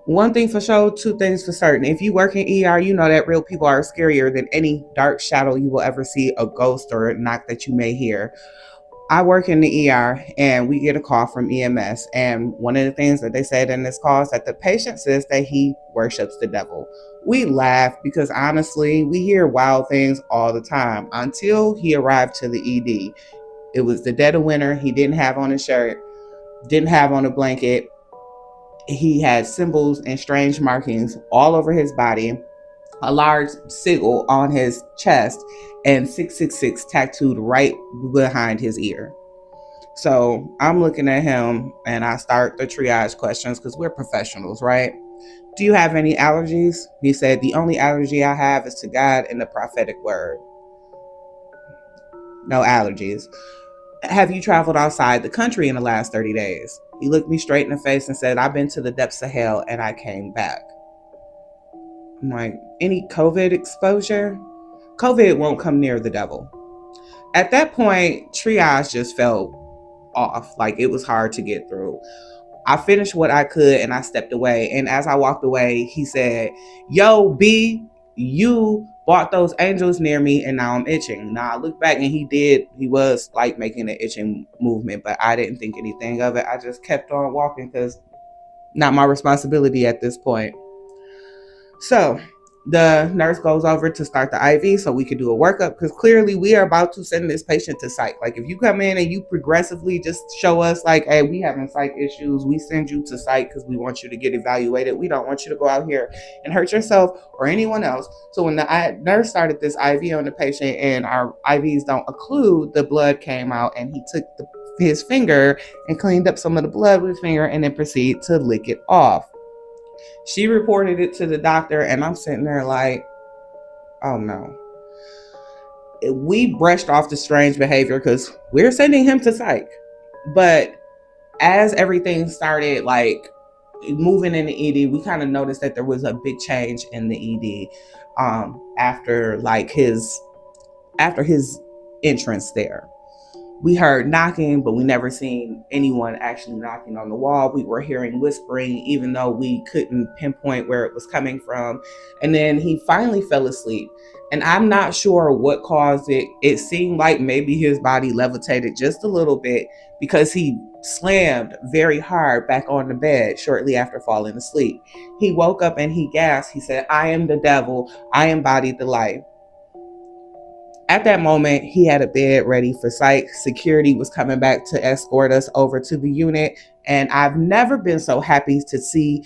One thing for sure, two things for certain. If you work in ER, you know that real people are scarier than any dark shadow you will ever see, a ghost or a knock that you may hear. I work in the ER and we get a call from EMS. And one of the things that they said in this call is that the patient says that he worships the devil. We laugh because honestly, we hear wild things all the time until he arrived to the ED. It was the dead of winter. He didn't have on a shirt, didn't have on a blanket. He had symbols and strange markings all over his body, a large sigil on his chest, and 666 tattooed right behind his ear. So I'm looking at him and I start the triage questions because we're professionals, right? Do you have any allergies? He said, the only allergy I have is to God and the prophetic word. No allergies. Have you traveled outside the country in the last 30 days? He looked me straight in the face and said, I've been to the depths of hell and I came back. I'm like, any COVID exposure? COVID won't come near the devil. At that point, triage just felt off. Like it was hard to get through. I finished what I could and I stepped away. And as I walked away, he said, Yo, B, you bought those angels near me and now I'm itching. Now I look back and he was like making an itching movement, but I didn't think anything of it. I just kept on walking because not my responsibility at this point. So the nurse goes over to start the IV so we could do a workup because clearly we are about to send this patient to psych. Like if you come in and you progressively just show us like, hey, we having psych issues, we send you to psych because we want you to get evaluated. We don't want you to go out here and hurt yourself or anyone else. So when the nurse started this IV on the patient and our IVs don't occlude, the blood came out and he took his finger and cleaned up some of the blood with his finger and then proceeded to lick it off. She reported it to the doctor, and I'm sitting there like, oh no. We brushed off the strange behavior because we're sending him to psych. But as everything started like moving in the ED, we kind of noticed that there was a big change in the ED after his entrance there. We heard knocking, but we never seen anyone actually knocking on the wall. We were hearing whispering, even though we couldn't pinpoint where it was coming from. And then he finally fell asleep. And I'm not sure what caused it. It seemed like maybe his body levitated just a little bit because he slammed very hard back on the bed shortly after falling asleep. He woke up and he gasped. He said, I am the devil. I embodied the light. At that moment, he had a bed ready for psych. Security was coming back to escort us over to the unit. And I've never been so happy to see